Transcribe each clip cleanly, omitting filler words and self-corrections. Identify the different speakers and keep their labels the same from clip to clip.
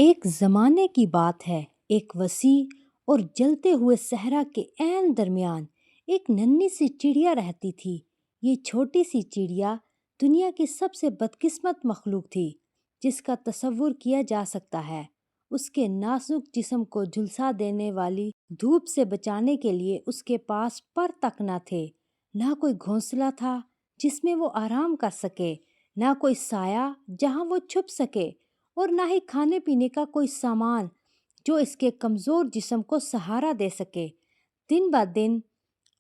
Speaker 1: ایک زمانے کی بات ہے، ایک وسیع اور جلتے ہوئے صحرا کے عین درمیان ایک ننھی سی چڑیا رہتی تھی۔ یہ چھوٹی سی چڑیا دنیا کی سب سے بدقسمت مخلوق تھی جس کا تصور کیا جا سکتا ہے۔ اس کے نازک جسم کو جھلسا دینے والی دھوپ سے بچانے کے لیے اس کے پاس پر تک نہ تھے، نہ کوئی گھونسلہ تھا جس میں وہ آرام کر سکے، نہ کوئی سایہ جہاں وہ چھپ سکے، اور نہ ہی کھانے پینے کا کوئی سامان جو اس کے کمزور جسم کو سہارا دے سکے۔ دن بہ دن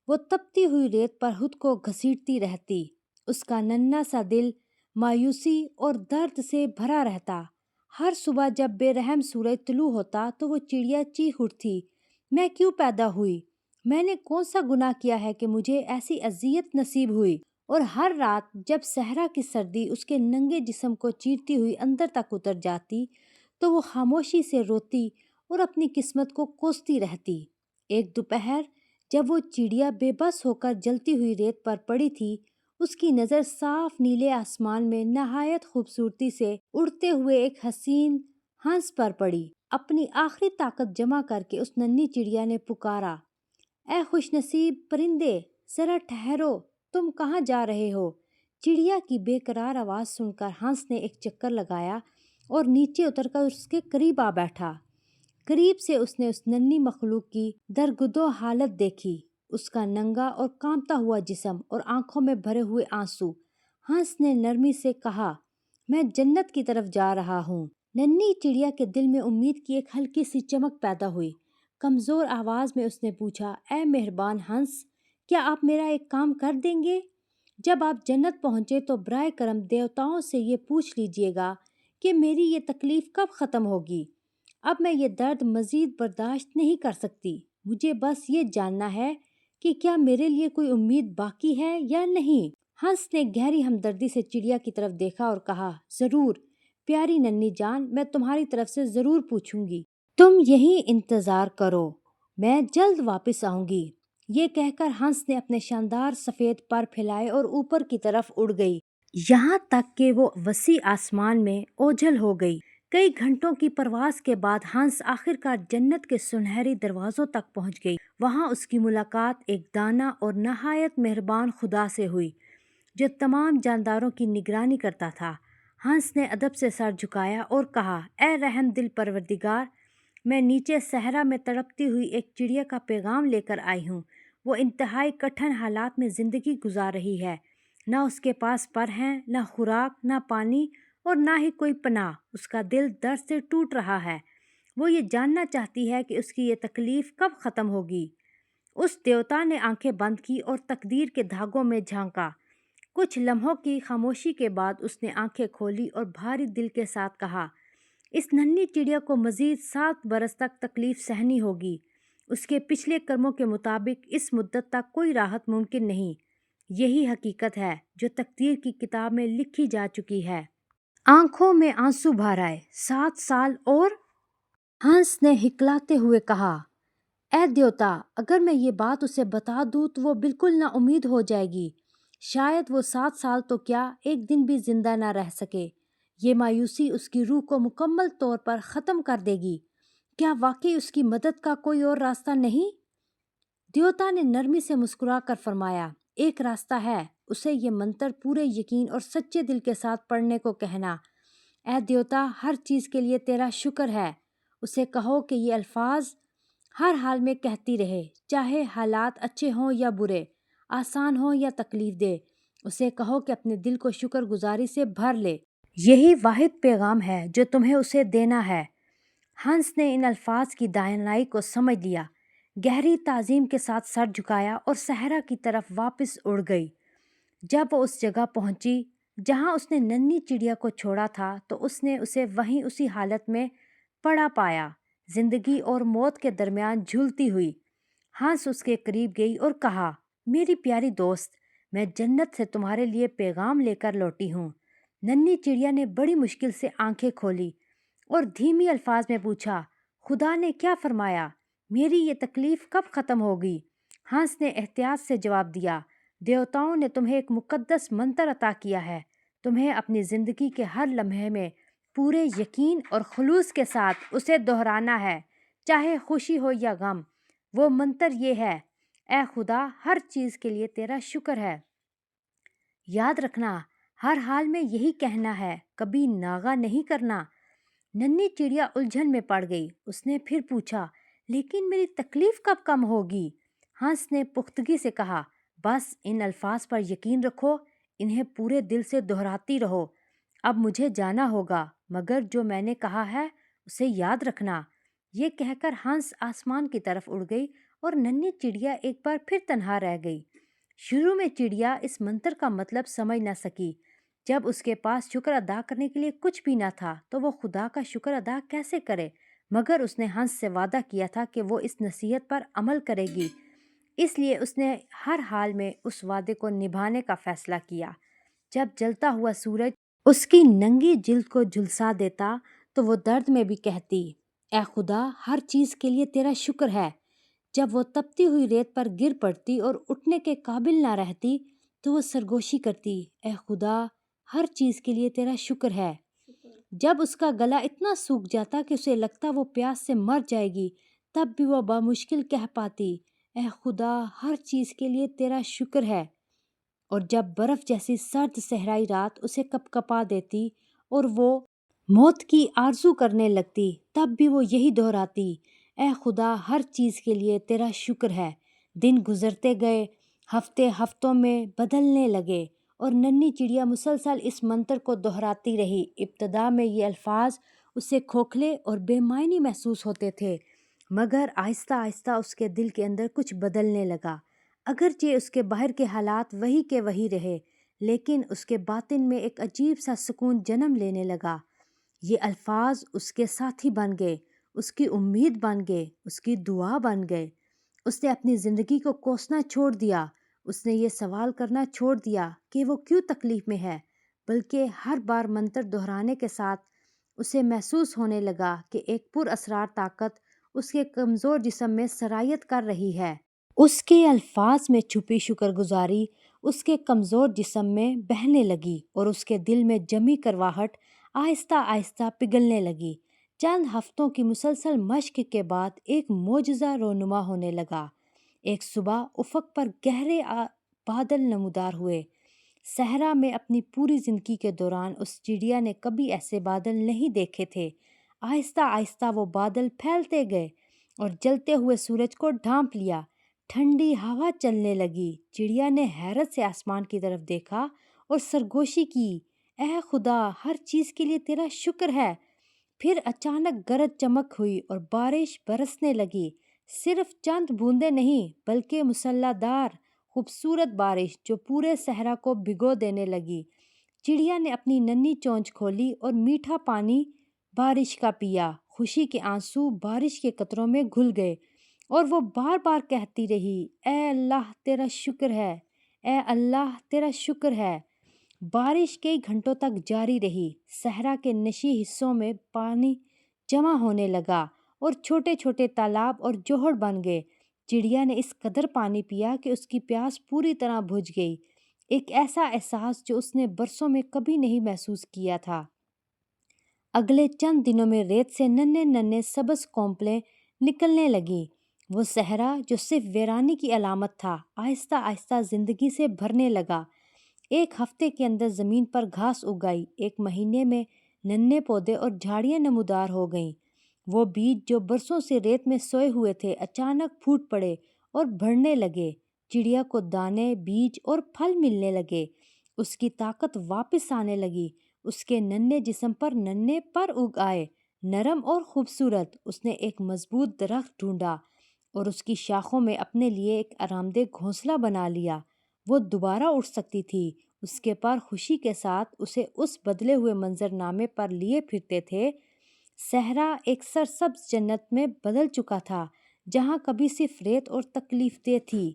Speaker 1: وہ تپتی ہوئی ریت پر خود کو گھسیٹتی رہتی۔ اس کا ننھا سا دل مایوسی اور درد سے بھرا رہتا۔ ہر صبح جب بے رحم سورج طلوع ہوتا تو وہ چڑیا چیخ اٹھتی، میں کیوں پیدا ہوئی؟ میں نے کون سا گناہ کیا ہے کہ مجھے ایسی اذیت نصیب ہوئی؟ اور ہر رات جب صحرا کی سردی اس کے ننگے جسم کو چیرتی ہوئی اندر تک اتر جاتی تو وہ خاموشی سے روتی اور اپنی قسمت کو کوستی رہتی۔ ایک دوپہر جب وہ چڑیا بے بس ہو کر جلتی ہوئی ریت پر پڑی تھی، اس کی نظر صاف نیلے آسمان میں نہایت خوبصورتی سے اڑتے ہوئے ایک حسین ہنس پر پڑی۔ اپنی آخری طاقت جمع کر کے اس ننھی چڑیا نے پکارا، اے خوش نصیب پرندے، ذرا ٹھہرو، تم کہاں جا رہے ہو؟ چڑیا کی بے قرار آواز سن کر ہنس نے ایک چکر لگایا اور نیچے اتر کر اس کے قریب آ بیٹھا۔ قریب سے اس نے اس ننھی مخلوق کی درگدو حالت دیکھی، اس کا ننگا اور کانپتا ہوا جسم اور آنکھوں میں بھرے ہوئے آنسو۔ ہنس نے نرمی سے کہا، میں جنت کی طرف جا رہا ہوں۔ ننھی چڑیا کے دل میں امید کی ایک ہلکی سی چمک پیدا ہوئی۔ کمزور آواز میں اس نے پوچھا، اے مہربان ہنس، کیا آپ میرا ایک کام کر دیں گے؟ جب آپ جنت پہنچے تو برائے کرم دیوتاؤں سے یہ پوچھ لیجئے گا کہ میری یہ تکلیف کب ختم ہوگی۔ اب میں یہ درد مزید برداشت نہیں کر سکتی۔ مجھے بس یہ جاننا ہے کہ کیا میرے لیے کوئی امید باقی ہے یا نہیں۔ ہنس نے گہری ہمدردی سے چڑیا کی طرف دیکھا اور کہا، ضرور پیاری ننھی جان، میں تمہاری طرف سے ضرور پوچھوں گی۔ تم یہیں انتظار کرو، میں جلد واپس آؤں گی۔ یہ کہہ کر ہنس نے اپنے شاندار سفید پر پھیلائے اور اوپر کی طرف اڑ گئی، یہاں تک کہ وہ وسیع آسمان میں اوجھل ہو گئی۔ کئی گھنٹوں کی پرواز کے بعد ہنس آخرکار جنت کے سنہری دروازوں تک پہنچ گئی۔ وہاں اس کی ملاقات ایک دانا اور نہایت مہربان خدا سے ہوئی جو تمام جانداروں کی نگرانی کرتا تھا۔ ہنس نے ادب سے سر جھکایا اور کہا، اے رحم دل پروردگار، میں نیچے صحرا میں تڑپتی ہوئی ایک چڑیا کا پیغام لے کر آئی ہوں۔ وہ انتہائی کٹھن حالات میں زندگی گزار رہی ہے۔ نہ اس کے پاس پر ہیں، نہ خوراک، نہ پانی اور نہ ہی کوئی پناہ۔ اس کا دل درد سے ٹوٹ رہا ہے۔ وہ یہ جاننا چاہتی ہے کہ اس کی یہ تکلیف کب ختم ہوگی۔ اس دیوتا نے آنکھیں بند کی اور تقدیر کے دھاگوں میں جھانکا۔ کچھ لمحوں کی خاموشی کے بعد اس نے آنکھیں کھولی اور بھاری دل کے ساتھ کہا، اس ننھی چڑیا کو مزید 7 برس تک تکلیف سہنی ہوگی۔ اس کے پچھلے کرموں کے مطابق اس مدت تک کوئی راحت ممکن نہیں۔ یہی حقیقت ہے جو تقدیر کی کتاب میں لکھی جا چکی ہے۔ آنکھوں میں آنسو بھر آئے۔ 7 سال اور؟ ہنس نے ہکلاتے ہوئے کہا، اے دیوتا، اگر میں یہ بات اسے بتا دوں تو وہ بالکل نا امید ہو جائے گی۔ شاید وہ 7 سال تو کیا ایک دن بھی زندہ نہ رہ سکے۔ یہ مایوسی اس کی روح کو مکمل طور پر ختم کر دے گی۔ کیا واقعی اس کی مدد کا کوئی اور راستہ نہیں؟ دیوتا نے نرمی سے مسکرا کر فرمایا، ایک راستہ ہے، اسے یہ منتر پورے یقین اور سچے دل کے ساتھ پڑھنے کو کہنا۔ اے دیوتا، ہر چیز کے لیے تیرا شکر ہے۔ اسے کہو کہ یہ الفاظ ہر حال میں کہتی رہے، چاہے حالات اچھے ہوں یا برے، آسان ہوں یا تکلیف دہ۔ اسے کہو کہ اپنے دل کو شکر گزاری سے بھر لے۔ یہی واحد پیغام ہے جو تمہیں اسے دینا ہے۔ ہنس نے ان الفاظ کی دانائی کو سمجھ لیا، گہری تعظیم کے ساتھ سر جھکایا اور صحرا کی طرف واپس اڑ گئی۔ جب وہ اس جگہ پہنچی جہاں اس نے ننھی چڑیا کو چھوڑا تھا تو اس نے اسے وہیں اسی حالت میں پڑا پایا، زندگی اور موت کے درمیان جھولتی ہوئی۔ ہنس اس کے قریب گئی اور کہا، میری پیاری دوست، میں جنت سے تمہارے لیے پیغام لے کر لوٹی ہوں۔ ننھی چڑیا نے بڑی مشکل سے آنکھیں کھولی اور دھیمی الفاظ میں پوچھا، خدا نے کیا فرمایا؟ میری یہ تکلیف کب ختم ہوگی؟ ہنس نے احتیاط سے جواب دیا، دیوتاؤں نے تمہیں ایک مقدس منتر عطا کیا ہے۔ تمہیں اپنی زندگی کے ہر لمحے میں پورے یقین اور خلوص کے ساتھ اسے دہرانا ہے، چاہے خوشی ہو یا غم۔ وہ منتر یہ ہے، اے خدا ہر چیز کے لیے تیرا شکر ہے۔ یاد رکھنا، ہر حال میں یہی کہنا ہے، کبھی ناغہ نہیں کرنا۔ ننھی چڑیا الجھن میں پڑ گئی۔ اس نے پھر پوچھا، لیکن میری تکلیف کب کم ہوگی؟ ہنس نے پختگی سے کہا، بس ان الفاظ پر یقین رکھو، انہیں پورے دل سے دہراتی رہو۔ اب مجھے جانا ہوگا، مگر جو میں نے کہا ہے اسے یاد رکھنا۔ یہ کہہ کر ہنس آسمان کی طرف اڑ گئی اور ننھی چڑیا ایک بار پھر تنہا رہ گئی۔ شروع میں چڑیا اس منتر کا مطلب سمجھ نہ سکی۔ جب اس کے پاس شکر ادا کرنے کے لیے کچھ بھی نہ تھا تو وہ خدا کا شکر ادا کیسے کرے؟ مگر اس نے ہنس سے وعدہ کیا تھا کہ وہ اس نصیحت پر عمل کرے گی، اس لیے اس نے ہر حال میں اس وعدے کو نبھانے کا فیصلہ کیا۔ جب جلتا ہوا سورج اس کی ننگی جلد کو جھلسا دیتا تو وہ درد میں بھی کہتی، اے خدا ہر چیز کے لیے تیرا شکر ہے۔ جب وہ تپتی ہوئی ریت پر گر پڑتی اور اٹھنے کے قابل نہ رہتی تو وہ سرگوشی کرتی، اے خدا ہر چیز کے لیے تیرا شکر ہے۔ جب اس کا گلا اتنا سوکھ جاتا کہ اسے لگتا وہ پیاس سے مر جائے گی، تب بھی وہ بامشکل کہہ پاتی، اے خدا ہر چیز کے لیے تیرا شکر ہے۔ اور جب برف جیسی سرد صحرائی رات اسے کپ کپا دیتی اور وہ موت کی آرزو کرنے لگتی، تب بھی وہ یہی دہراتی، اے خدا ہر چیز کے لیے تیرا شکر ہے۔ دن گزرتے گئے، ہفتے ہفتوں میں بدلنے لگے اور ننھی چڑیا مسلسل اس منتر کو دہراتی رہی۔ ابتدا میں یہ الفاظ اسے کھوکھلے اور بے معنی محسوس ہوتے تھے، مگر آہستہ آہستہ اس کے دل کے اندر کچھ بدلنے لگا۔ اگرچہ اس کے باہر کے حالات وہی کے وہی رہے، لیکن اس کے باطن میں ایک عجیب سا سکون جنم لینے لگا۔ یہ الفاظ اس کے ساتھی بن گئے، اس کی امید بن گئے، اس کی دعا بن گئے۔ اس نے اپنی زندگی کو کوسنا چھوڑ دیا۔ اس نے یہ سوال کرنا چھوڑ دیا کہ وہ کیوں تکلیف میں ہے، بلکہ ہر بار منتر دہرانے کے ساتھ اسے محسوس ہونے لگا کہ ایک پر اسرار طاقت اس کے کمزور جسم میں سرایت کر رہی ہے۔ اس کے الفاظ میں چھپی شکر گزاری اس کے کمزور جسم میں بہنے لگی اور اس کے دل میں جمی کرواہٹ آہستہ آہستہ پگھلنے لگی۔ چند ہفتوں کی مسلسل مشق کے بعد ایک معجزہ رونما ہونے لگا۔ ایک صبح افق پر گہرے بادل نمودار ہوئے۔ صحرا میں اپنی پوری زندگی کے دوران اس چڑیا نے کبھی ایسے بادل نہیں دیکھے تھے۔ آہستہ آہستہ وہ بادل پھیلتے گئے اور جلتے ہوئے سورج کو ڈھانپ لیا۔ ٹھنڈی ہوا چلنے لگی۔ چڑیا نے حیرت سے آسمان کی طرف دیکھا اور سرگوشی کی، اے خدا ہر چیز کے لیے تیرا شکر ہے۔ پھر اچانک گرج چمک ہوئی اور بارش برسنے لگی۔ صرف چند بوندیں نہیں بلکہ مسلح دار خوبصورت بارش جو پورے صحرا کو بھگو دینے لگی۔ چڑیا نے اپنی ننھی چونچ کھولی اور میٹھا پانی بارش کا پیا۔ خوشی کے آنسو بارش کے قطروں میں گھل گئے اور وہ بار بار کہتی رہی، اے اللہ تیرا شکر ہے، اے اللہ تیرا شکر ہے۔ بارش کئی گھنٹوں تک جاری رہی۔ صحرا کے نشی حصوں میں پانی جمع ہونے لگا اور چھوٹے چھوٹے تالاب اور جوہر بن گئے۔ چڑیا نے اس قدر پانی پیا کہ اس کی پیاس پوری طرح بجھ گئی، ایک ایسا احساس جو اس نے برسوں میں کبھی نہیں محسوس کیا تھا۔ اگلے چند دنوں میں ریت سے ننھے ننھے سبز کونپلیں نکلنے لگیں۔ وہ صحرا جو صرف ویرانی کی علامت تھا آہستہ آہستہ زندگی سے بھرنے لگا۔ ایک ہفتے کے اندر زمین پر گھاس اگ گئی، ایک مہینے میں ننھے پودے اور جھاڑیاں نمودار ہو گئیں۔ وہ بیج جو برسوں سے ریت میں سوئے ہوئے تھے اچانک پھوٹ پڑے اور بڑھنے لگے۔ چڑیا کو دانے، بیج اور پھل ملنے لگے۔ اس کی طاقت واپس آنے لگی۔ اس کے ننھے جسم پر ننھے پر اگ آئے، نرم اور خوبصورت۔ اس نے ایک مضبوط درخت ڈھونڈا اور اس کی شاخوں میں اپنے لیے ایک آرام دہ گھونسلہ بنا لیا۔ وہ دوبارہ اٹھ سکتی تھی۔ اس کے پر خوشی کے ساتھ اسے اس بدلے ہوئے منظر نامے پر لیے پھرتے تھے۔ صحرا ایک سرسبز جنت میں بدل چکا تھا۔ جہاں کبھی صرف ریت اور تکلیف دہ تھی،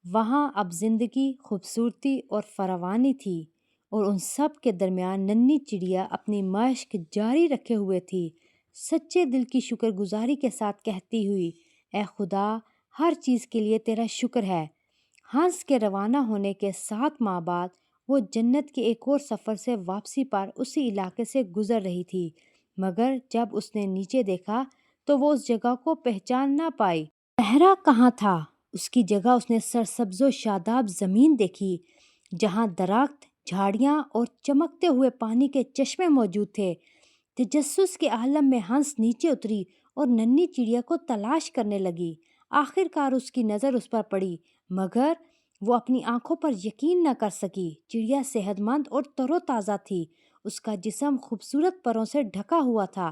Speaker 1: وہاں اب زندگی، خوبصورتی اور فراوانی تھی، اور ان سب کے درمیان ننھی چڑیا اپنی مشق جاری رکھے ہوئے تھی، سچے دل کی شکر گزاری کے ساتھ کہتی ہوئی، اے خدا ہر چیز کے لیے تیرا شکر ہے۔ ہنس کے روانہ ہونے کے 7 ماہ بعد وہ جنت کے ایک اور سفر سے واپسی پر اسی علاقے سے گزر رہی تھی، مگر جب اس نے نیچے دیکھا تو وہ اس جگہ کو پہچان نہ پائی۔ صحرا کہاں تھا؟ اس کی جگہ اس نے سرسبز و شاداب زمین دیکھی، جہاں درخت، جھاڑیاں اور چمکتے ہوئے پانی کے چشمے موجود تھے۔ تجسس کے عالم میں ہنس نیچے اتری اور ننھی چڑیا کو تلاش کرنے لگی۔ آخر کار اس کی نظر اس پر پڑی، مگر وہ اپنی آنکھوں پر یقین نہ کر سکی۔ چڑیا صحت مند اور تر و تازہ تھی، اس کا جسم خوبصورت پروں سے ڈھکا ہوا تھا۔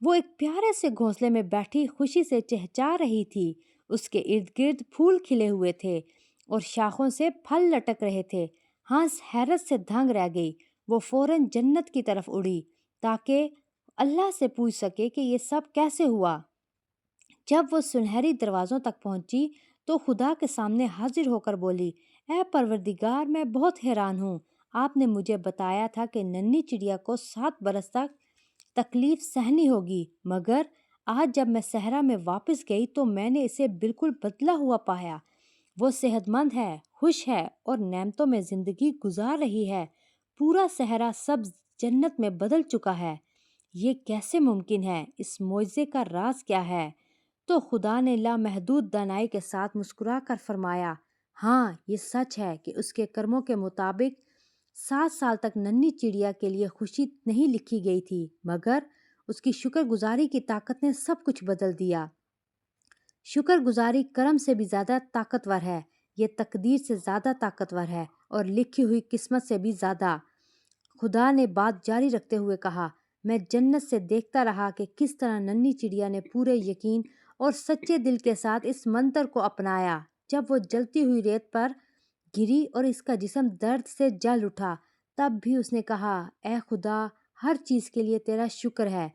Speaker 1: وہ ایک پیارے سے گھونسلے میں بیٹھی خوشی سے چہچہا رہی تھی۔ اس کے ارد گرد پھول کھلے ہوئے تھے اور شاخوں سے پھل لٹک رہے تھے۔ ہنس حیرت سے دھنگ رہ گئی۔ وہ فوراً جنت کی طرف اڑی تاکہ اللہ سے پوچھ سکے کہ یہ سب کیسے ہوا۔ جب وہ سنہری دروازوں تک پہنچی تو خدا کے سامنے حاضر ہو کر بولی، اے پروردگار، میں بہت حیران ہوں۔ آپ نے مجھے بتایا تھا کہ ننھی چڑیا کو 7 برس تک تکلیف سہنی ہوگی، مگر آج جب میں صحرا میں واپس گئی تو میں نے اسے بالکل بدلا ہوا پایا۔ وہ صحت مند ہے، خوش ہے اور نعمتوں میں زندگی گزار رہی ہے۔ پورا صحرا سبز جنت میں بدل چکا ہے۔ یہ کیسے ممکن ہے؟ اس معجزے کا راز کیا ہے؟ تو خدا نے لامحدود دانائی کے ساتھ مسکرا کر فرمایا، ہاں، یہ سچ ہے کہ اس کے کرموں کے مطابق 7 سال تک ننھی چڑیا کے لیے خوشی نہیں لکھی گئی تھی، مگر اس کی شکر گزاری کی طاقت نے سب کچھ بدل دیا۔ شکر گزاری کرم سے بھی زیادہ طاقتور ہے، یہ تقدیر سے زیادہ طاقتور ہے اور لکھی ہوئی قسمت سے بھی زیادہ۔ خدا نے بات جاری رکھتے ہوئے کہا، میں جنت سے دیکھتا رہا کہ کس طرح ننھی چڑیا نے پورے یقین اور سچے دل کے ساتھ اس منتر کو اپنایا۔ جب وہ جلتی ہوئی ریت پر گری اور اس کا جسم درد سے جل اٹھا، تب بھی اس نے کہا، اے خدا، ہر چیز کے لیے تیرا شکر ہے۔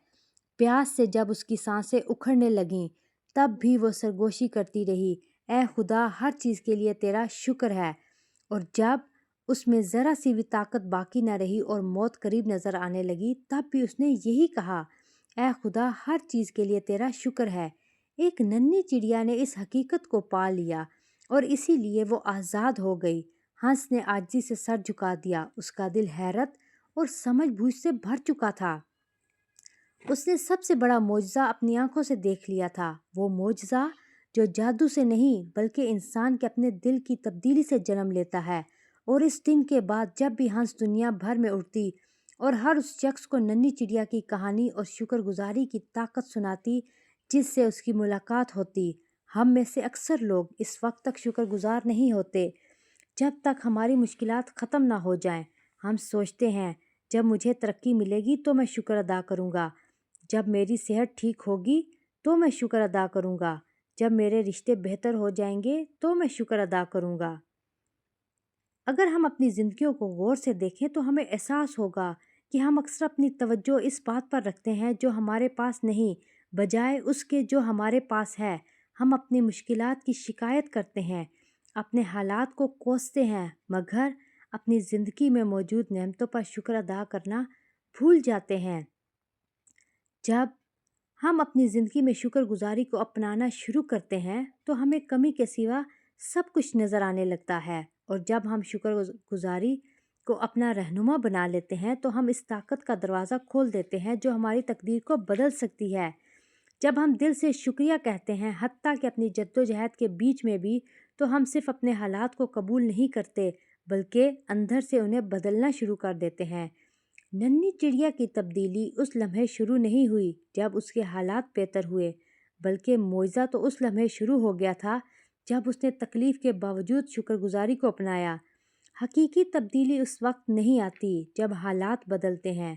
Speaker 1: پیاس سے جب اس کی سانسیں اکھڑنے لگیں، تب بھی وہ سرگوشی کرتی رہی، اے خدا، ہر چیز کے لیے تیرا شکر ہے۔ اور جب اس میں ذرا سی بھی طاقت باقی نہ رہی اور موت قریب نظر آنے لگی، تب بھی اس نے یہی کہا، اے خدا، ہر چیز کے لیے تیرا شکر ہے۔ ایک ننھی چڑیا نے اس حقیقت کو پا لیا اور اسی لیے وہ آزاد ہو گئی۔ ہنس نے عاجزی سے سر جھکا دیا، اس کا دل حیرت اور سمجھ بوجھ سے بھر چکا تھا۔ اس نے سب سے بڑا معجزہ اپنی آنکھوں سے دیکھ لیا تھا، وہ معجزہ جو جادو سے نہیں بلکہ انسان کے اپنے دل کی تبدیلی سے جنم لیتا ہے۔ اور اس دن کے بعد جب بھی ہنس دنیا بھر میں اڑتی اور ہر اس شخص کو ننھی چڑیا کی کہانی اور شکر گزاری کی طاقت سناتی جس سے اس کی ملاقات ہوتی، ہم میں سے اکثر لوگ اس وقت تک شکر گزار نہیں ہوتے جب تک ہماری مشکلات ختم نہ ہو جائیں۔ ہم سوچتے ہیں، جب مجھے ترقی ملے گی تو میں شکر ادا کروں گا، جب میری صحت ٹھیک ہوگی تو میں شکر ادا کروں گا، جب میرے رشتے بہتر ہو جائیں گے تو میں شکر ادا کروں گا۔ اگر ہم اپنی زندگیوں کو غور سے دیکھیں تو ہمیں احساس ہوگا کہ ہم اکثر اپنی توجہ اس بات پر رکھتے ہیں جو ہمارے پاس نہیں، بجائے اس کے جو ہمارے پاس ہے۔ ہم اپنی مشکلات کی شکایت کرتے ہیں، اپنے حالات کو کوستے ہیں، مگر اپنی زندگی میں موجود نعمتوں پر شکر ادا کرنا بھول جاتے ہیں۔ جب ہم اپنی زندگی میں شکر گزاری کو اپنانا شروع کرتے ہیں تو ہمیں کمی کے سوا سب کچھ نظر آنے لگتا ہے، اور جب ہم شکر گزاری کو اپنا رہنما بنا لیتے ہیں تو ہم اس طاقت کا دروازہ کھول دیتے ہیں جو ہماری تقدیر کو بدل سکتی ہے۔ جب ہم دل سے شکریہ کہتے ہیں، حتیٰ کہ اپنی جدوجہد کے بیچ میں بھی، تو ہم صرف اپنے حالات کو قبول نہیں کرتے بلکہ اندر سے انہیں بدلنا شروع کر دیتے ہیں۔ ننھی چڑیا کی تبدیلی اس لمحے شروع نہیں ہوئی جب اس کے حالات بہتر ہوئے، بلکہ معجزہ تو اس لمحے شروع ہو گیا تھا جب اس نے تکلیف کے باوجود شکر گزاری کو اپنایا۔ حقیقی تبدیلی اس وقت نہیں آتی جب حالات بدلتے ہیں،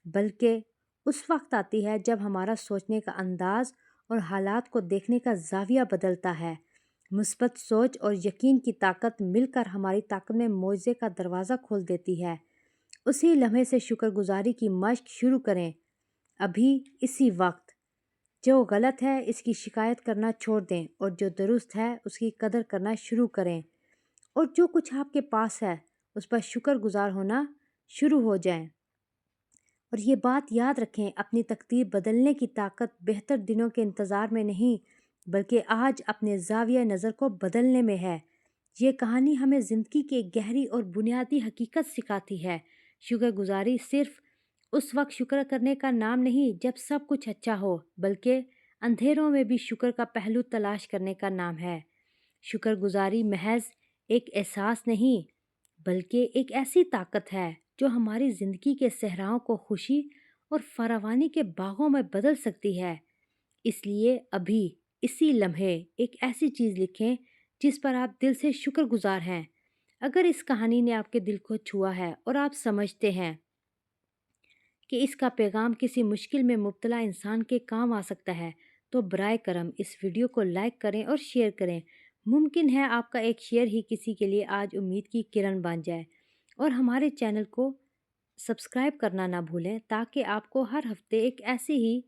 Speaker 1: بلکہ اس وقت آتی ہے جب ہمارا سوچنے کا انداز اور حالات کو دیکھنے کا زاویہ بدلتا ہے۔ مثبت سوچ اور یقین کی طاقت مل کر ہماری طاقت میں معجزے کا دروازہ کھول دیتی ہے۔ اسی لمحے سے شکر گزاری کی مشق شروع کریں، ابھی اسی وقت۔ جو غلط ہے اس کی شکایت کرنا چھوڑ دیں اور جو درست ہے اس کی قدر کرنا شروع کریں، اور جو کچھ آپ کے پاس ہے اس پر شکر گزار ہونا شروع ہو جائیں۔ اور یہ بات یاد رکھیں، اپنی تقدیر بدلنے کی طاقت بہتر دنوں کے انتظار میں نہیں بلکہ آج اپنے زاویہ نظر کو بدلنے میں ہے۔ ये कहानी हमें ज़िंदगी की एक गहरी और बुनियादी हकीकत सिखाती है। शुक्रगुजारी सिर्फ उस वक्त शुक्र करने का नाम नहीं जब सब कुछ अच्छा हो, बल्कि अंधेरों में भी शुक्र का पहलू तलाश करने का नाम है। शुक्रगुजारी महज एक एहसास नहीं, बल्कि एक ऐसी ताकत है जो हमारी ज़िंदगी के सहराओं को खुशी और फरावानी के बागों में बदल सकती है। इसलिए अभी इसी लम्हे एक ऐसी चीज़ लिखें जिस पर आप दिल से शुक्रगुजार हैं। अगर इस कहानी ने आपके दिल को छुआ है और आप समझते हैं कि इसका पैगाम किसी मुश्किल में मुब्तला इंसान के काम आ सकता है, तो बराए करम इस वीडियो को लाइक करें और शेयर करें। मुमकिन है आपका एक शेयर ही किसी के लिए आज उम्मीद की किरण बन जाए। और हमारे चैनल को सब्सक्राइब करना ना भूलें ताकि आपको हर हफ्ते एक ऐसी ही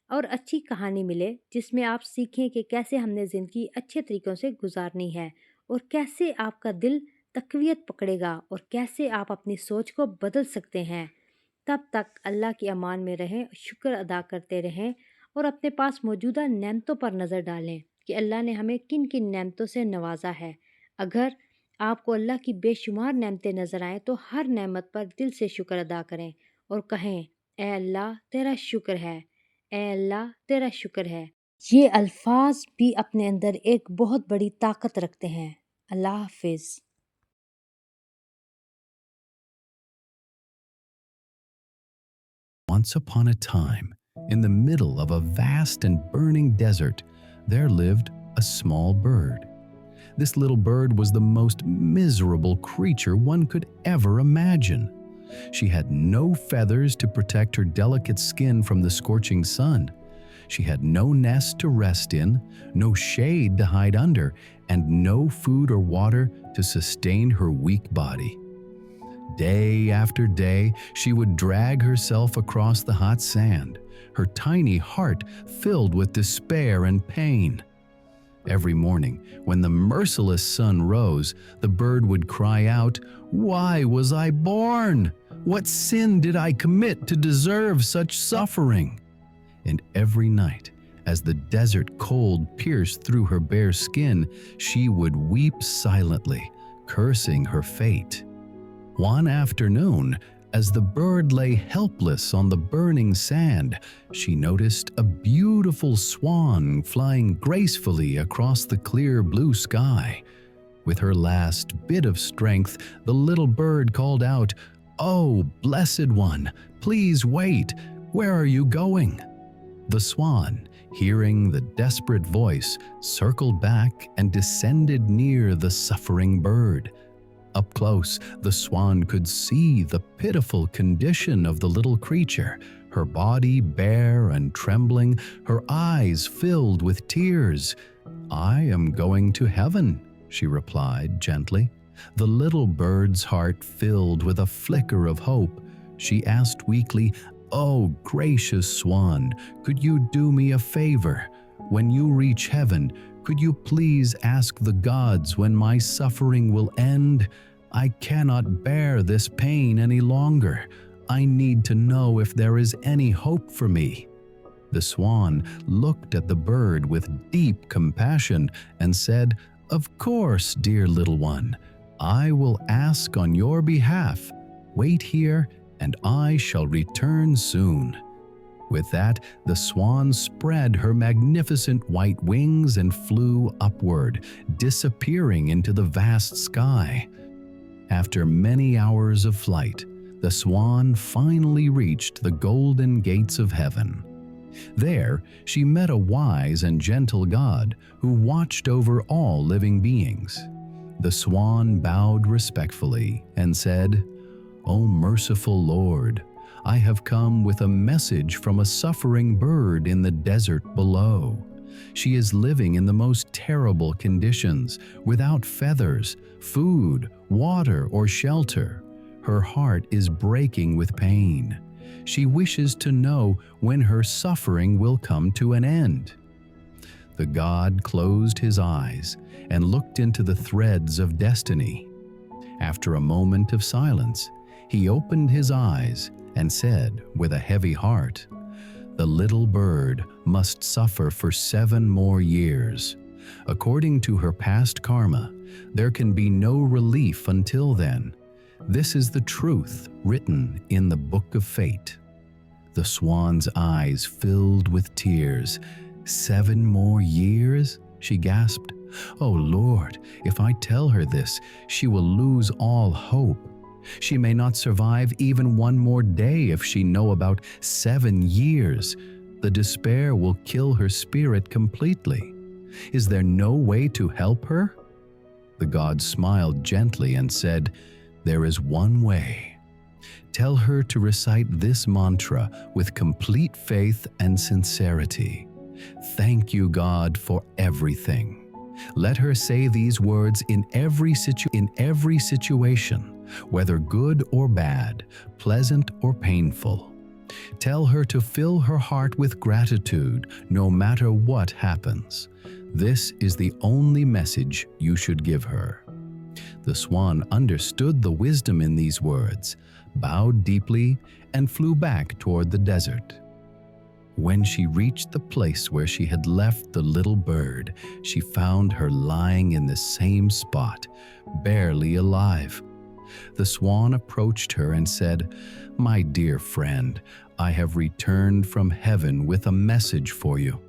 Speaker 1: और अच्छी कहानी मिले जिसमें आप सीखें कि कैसे हमने ज़िंदगी अच्छे तरीक़ों से गुजारनी है और कैसे आपका दिल तक़वियत पकड़ेगा और कैसे आप अपनी सोच को बदल सकते हैं। तब तक अल्लाह की अमान में रहें, शुक्र अदा करते रहें और अपने पास मौजूदा नेमतों पर नज़र डालें कि अल्लाह ने हमें किन किन नेमतों से नवाजा है। अगर आपको अल्लाह की बेशुमार नेमतें नज़र आएँ तो हर नेमत पर दिल से शुक्र अदा करें और कहें, ए अल्लाह तेरा शुक्र है, ए अल्लाह तेरा शुक्र है। ये अल्फाज भी अपने अंदर एक बहुत बड़ी ताकत रखते हैं। अल्लाह हाफिज़।
Speaker 2: Once upon a time, in the middle of a vast and burning desert, there lived a small bird. This little bird was the most miserable creature one could ever imagine. She had no feathers to protect her delicate skin from the scorching sun. She had no nest to rest in, no shade to hide under, and no food or water to sustain her weak body. Day after day, she would drag herself across the hot sand, her tiny heart filled with despair and pain. Every morning, when the merciless sun rose, the bird would cry out, "Why was I born? What sin did I commit to deserve such suffering?" And every night, as the desert cold pierced through her bare skin, she would weep silently, cursing her fate. One afternoon, as the bird lay helpless on the burning sand, she noticed a beautiful swan flying gracefully across the clear blue sky. With her last bit of strength, the little bird called out, "Oh, blessed one, please wait. Where are you going?" The swan, hearing the desperate voice, circled back and descended near the suffering bird. Up close, the swan could see the pitiful condition of the little creature, her body bare and trembling, her eyes filled with tears. "I am going to heaven," she replied gently. The little bird's heart filled with a flicker of hope. She asked weakly, "Oh, gracious swan, could you do me a favor? When you reach heaven, could you please ask the gods when my suffering will end? I cannot bear this pain any longer. I need to know if there is any hope for me." The swan looked at the bird with deep compassion and said, "Of course, dear little one. I will ask on your behalf. Wait here, and I shall return soon." With that, the swan spread her magnificent white wings and flew upward, disappearing into the vast sky. After many hours of flight, the swan finally reached the golden gates of heaven. There, she met a wise and gentle God who watched over all living beings. The swan bowed respectfully and said, "O merciful Lord, I have come with a message from a suffering bird in the desert below. She is living in the most terrible conditions, without feathers, food, water, or shelter. Her heart is breaking with pain. She wishes to know when her suffering will come to an end." The god closed his eyes and looked into the threads of destiny. After a moment of silence, he opened his eyes and said with a heavy heart, "The little bird must suffer for 7 more years. According to her past karma, There can be no relief until then. This is the truth written in the book of fate." The swan's eyes filled with tears. "7 more years?" she gasped. "Oh Lord, if I tell her this, she will lose all hope. She may not survive even 1 more day if she know about 7 years. The despair will kill her spirit completely. Is there no way to help her?" The god smiled gently and said, "There is one way. Tell her to recite this mantra with complete faith and sincerity. Thank you, God, for everything. Let her say these words in every situation, whether good or bad, pleasant or painful. Tell her to fill her heart with gratitude no matter what happens. This is the only message you should give her." The swan understood the wisdom in these words, bowed deeply, and flew back toward the desert. When she reached the place where she had left the little bird, she found her lying in the same spot, barely alive. The swan approached her and said, "My dear friend, I have returned from heaven with a message for you."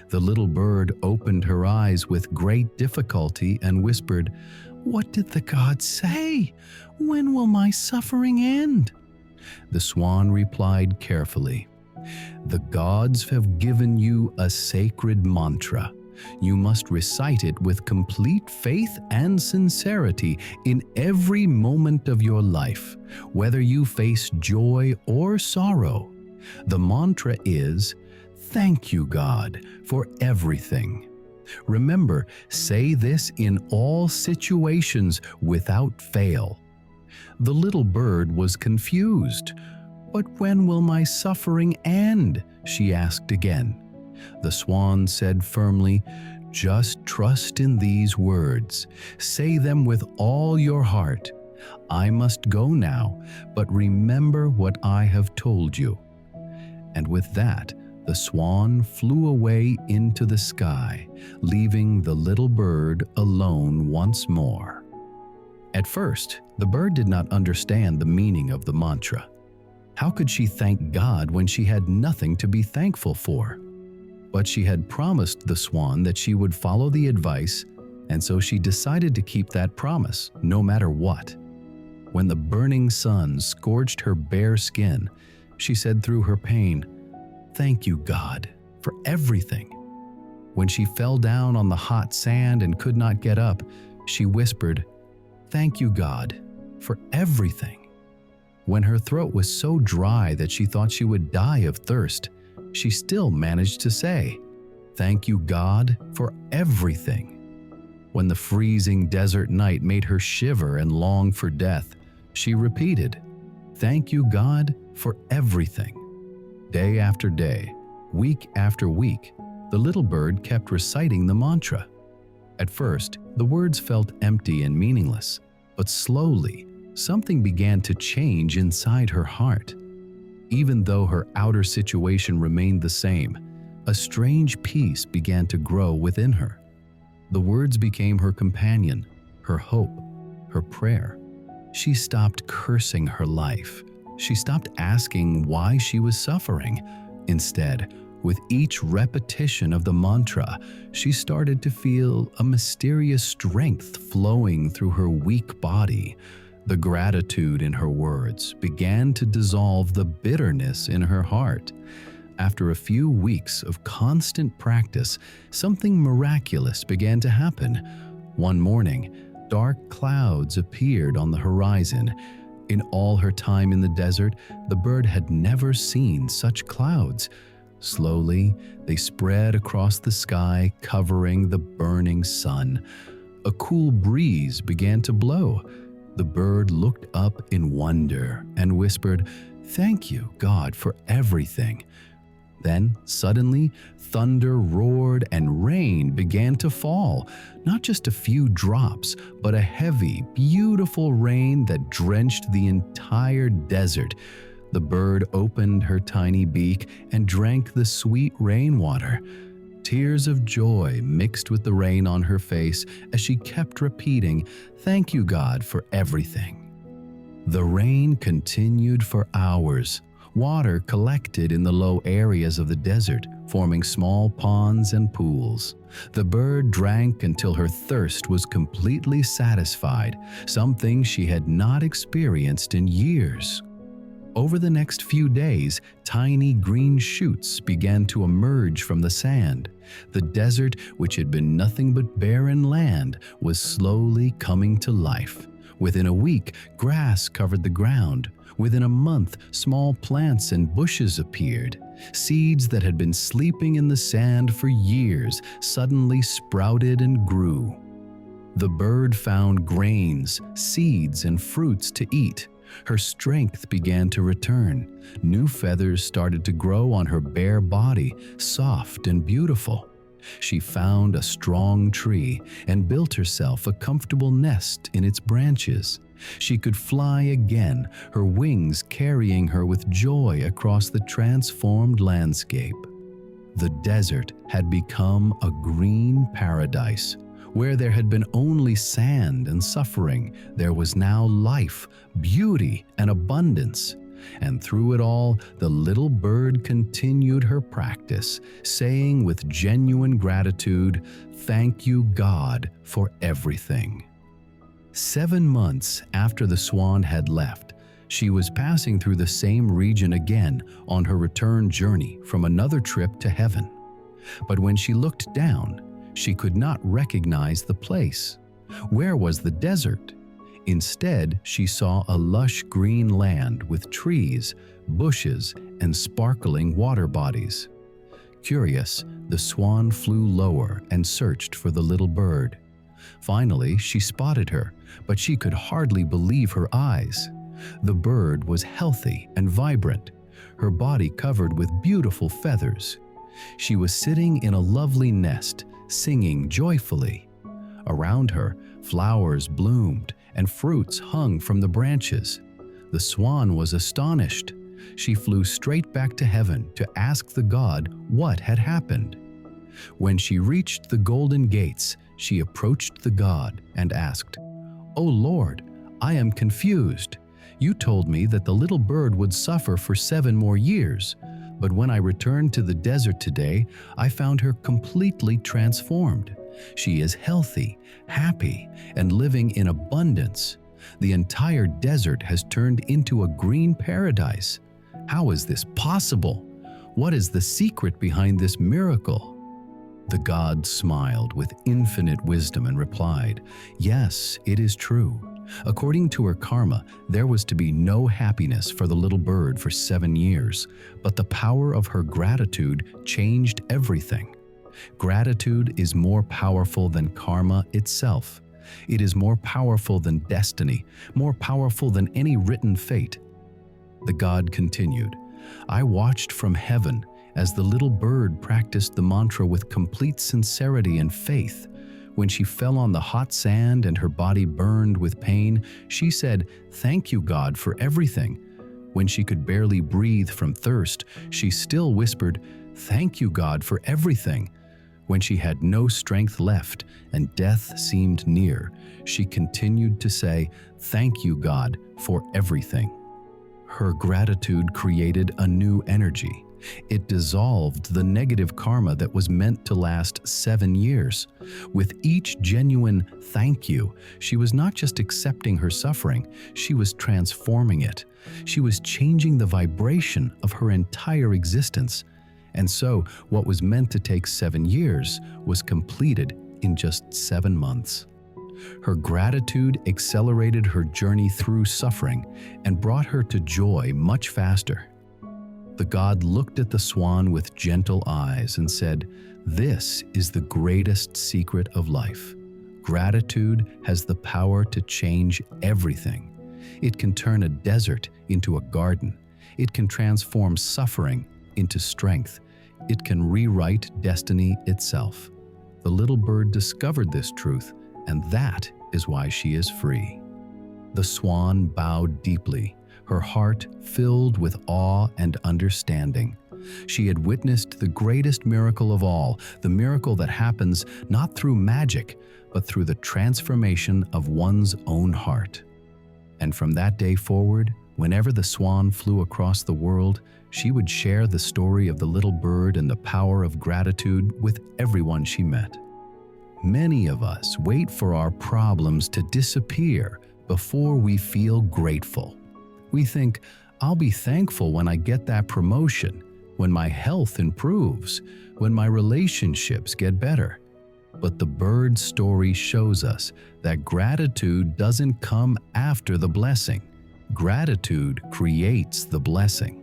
Speaker 2: The little bird opened her eyes with great difficulty and whispered, "What did the god say? When will my suffering end?" The swan replied carefully, "The gods have given you a sacred mantra. You must recite it with complete faith and sincerity in every moment of your life, whether you face joy or sorrow. The mantra is, 'Thank you, God, for everything.' Remember, say this in all situations without fail." The little bird was confused. "But when will my suffering end?" she asked again. The swan said firmly, "Just trust in these words. Say them with all your heart. I must go now, but remember what I have told you." And with that, the swan flew away into the sky, leaving the little bird alone once more. At first, the bird did not understand the meaning of the mantra. How could she thank God when she had nothing to be thankful for? But she had promised the swan that she would follow the advice, and so she decided to keep that promise, no matter what. When the burning sun scorched her bare skin, she said through her pain, "Thank you, God, for everything." When she fell down on the hot sand and could not get up, she whispered, "Thank you, God, for everything." When her throat was so dry that she thought she would die of thirst, she still managed to say, "Thank you, God, for everything." When the freezing desert night made her shiver and long for death, she repeated, "Thank you, God, for everything." Day after day, week after week, the little bird kept reciting the mantra. At first, the words felt empty and meaningless, but slowly, something began to change inside her heart. Even though her outer situation remained the same, a strange peace began to grow within her. The words became her companion, her hope, her prayer. She stopped cursing her life. She stopped asking why she was suffering. Instead, with each repetition of the mantra, she started to feel a mysterious strength flowing through her weak body. The gratitude in her words began to dissolve the bitterness in her heart. After a few weeks of constant practice, something miraculous began to happen. One morning, dark clouds appeared on the horizon. In all her time in the desert, the bird had never seen such clouds. Slowly, they spread across the sky, covering the burning sun. A cool breeze began to blow. The bird looked up in wonder and whispered, "Thank you, God, for everything." Then, suddenly, thunder roared and rain began to fall. Not just a few drops, but a heavy, beautiful rain that drenched the entire desert. The bird opened her tiny beak and drank the sweet rainwater. Tears of joy mixed with the rain on her face as she kept repeating, "Thank you, God, for everything." The rain continued for hours. Water collected in the low areas of the desert, forming small ponds and pools. The bird drank until her thirst was completely satisfied, something she had not experienced in years. Over the next few days, tiny green shoots began to emerge from the sand. The desert, which had been nothing but barren land, was slowly coming to life. Within a week, grass covered the ground. Within a month, small plants and bushes appeared. Seeds that had been sleeping in the sand for years suddenly sprouted and grew. The bird found grains, seeds, and fruits to eat. Her strength began to return. New feathers started to grow on her bare body, soft and beautiful. She found a strong tree and built herself a comfortable nest in its branches. She could fly again, her wings carrying her with joy across the transformed landscape. The desert had become a green paradise. Where there had been only sand and suffering, there was now life, beauty, and abundance. And through it all, the little bird continued her practice, saying with genuine gratitude, "Thank you, God, for everything." 7 months after the swan had left, she was passing through the same region again on her return journey from another trip to heaven. But when she looked down, she could not recognize the place. Where was the desert? Instead, she saw a lush green land with trees, bushes, and sparkling water bodies. Curious, the swan flew lower and searched for the little bird. Finally, she spotted her, but she could hardly believe her eyes. The bird was healthy and vibrant, her body covered with beautiful feathers. She was sitting in a lovely nest, singing joyfully. Around her, flowers bloomed and fruits hung from the branches. The swan was astonished. She flew straight back to heaven to ask the god what had happened. When she reached the golden gates, she approached the god and asked, "O Lord, I am confused. You told me that the little bird would suffer for 7 more years, but when I returned to the desert today, I found her completely transformed. She is healthy, happy, and living in abundance. The entire desert has turned into a green paradise. How is this possible? What is the secret behind this miracle?" The god smiled with infinite wisdom and replied, "Yes, it is true. According to her karma, there was to be no happiness for the little bird for 7 years, but the power of her gratitude changed everything. Gratitude is more powerful than karma itself. It is more powerful than destiny, more powerful than any written fate." The god continued, "I watched from heaven as the little bird practiced the mantra with complete sincerity and faith. When she fell on the hot sand and her body burned with pain, she said, 'Thank you, God, for everything.' When she could barely breathe from thirst, she still whispered, 'Thank you, God, for everything.' When she had no strength left and death seemed near, she continued to say, 'Thank you, God, for everything.' Her gratitude created a new energy. It dissolved the negative karma that was meant to last 7 years. With each genuine thank you, she was not just accepting her suffering, she was transforming it. She was changing the vibration of her entire existence. And so, what was meant to take 7 years was completed in just 7 months. Her gratitude accelerated her journey through suffering and brought her to joy much faster. The god looked at the swan with gentle eyes and said, "This is the greatest secret of life. Gratitude has the power to change everything. It can turn a desert into a garden. It can transform suffering into strength. It can rewrite destiny itself." The little bird discovered this truth, and that is why she is free. The swan bowed deeply, her heart filled with awe and understanding. She had witnessed the greatest miracle of all, the miracle that happens not through magic, but through the transformation of one's own heart. And from that day forward, whenever the swan flew across the world, she would share the story of the little bird and the power of gratitude with everyone she met. Many of us wait for our problems to disappear before we feel grateful. We think, I'll be thankful when I get that promotion, when my health improves, when my relationships get better. But the bird story shows us that gratitude doesn't come after the blessing. Gratitude creates the blessing.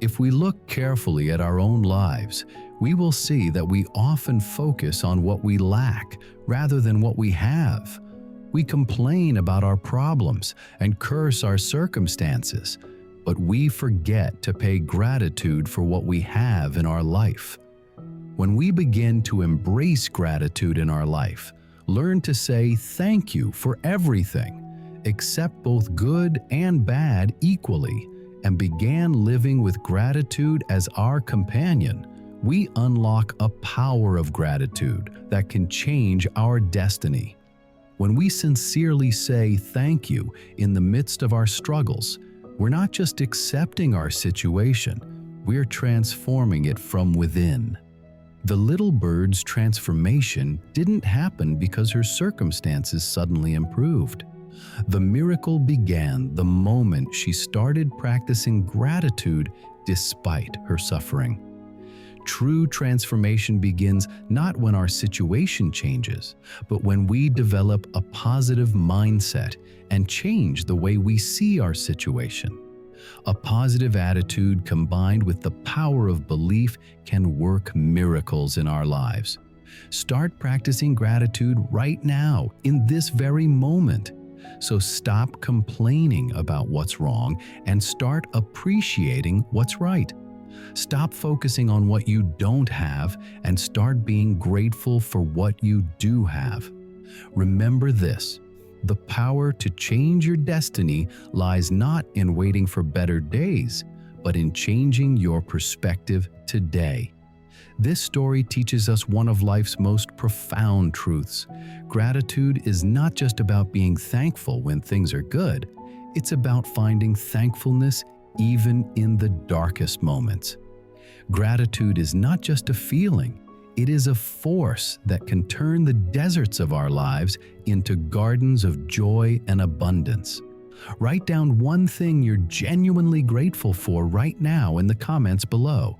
Speaker 2: If we look carefully at our own lives, we will see that we often focus on what we lack rather than what we have. We complain about our problems and curse our circumstances, but we forget to pay gratitude for what we have in our life. When we begin to embrace gratitude in our life, learn to say thank you for everything, accept both good and bad equally, and began living with gratitude as our companion, we unlock a power of gratitude that can change our destiny. When we sincerely say thank you in the midst of our struggles, we're not just accepting our situation, we're transforming it from within. The little bird's transformation didn't happen because her circumstances suddenly improved. The miracle began the moment she started practicing gratitude despite her suffering. True transformation begins not when our situation changes, but when we develop a positive mindset and change the way we see our situation. A positive attitude combined with the power of belief can work miracles in our lives. Start practicing gratitude right now, in this very moment. So stop complaining about what's wrong and start appreciating what's right. Stop focusing on what you don't have and start being grateful for what you do have. Remember this: the power to change your destiny lies not in waiting for better days, but in changing your perspective today. This story teaches us one of life's most profound truths. Gratitude is not just about being thankful when things are good, it's about finding thankfulness even in the darkest moments. Gratitude is not just a feeling, it is a force that can turn the deserts of our lives into gardens of joy and abundance. Write down one thing you're genuinely grateful for right now in the comments below.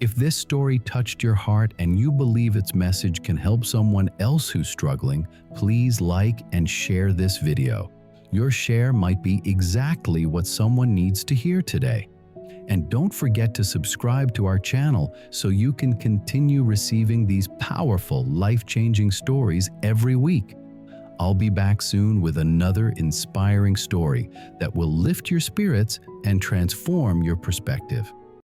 Speaker 2: If this story touched your heart and you believe its message can help someone else who's struggling, please like and share this video. Your share might be exactly what someone needs to hear today. And don't forget to subscribe to our channel so you can continue receiving these powerful, life-changing stories every week. I'll be back soon with another inspiring story that will lift your spirits and transform your perspective.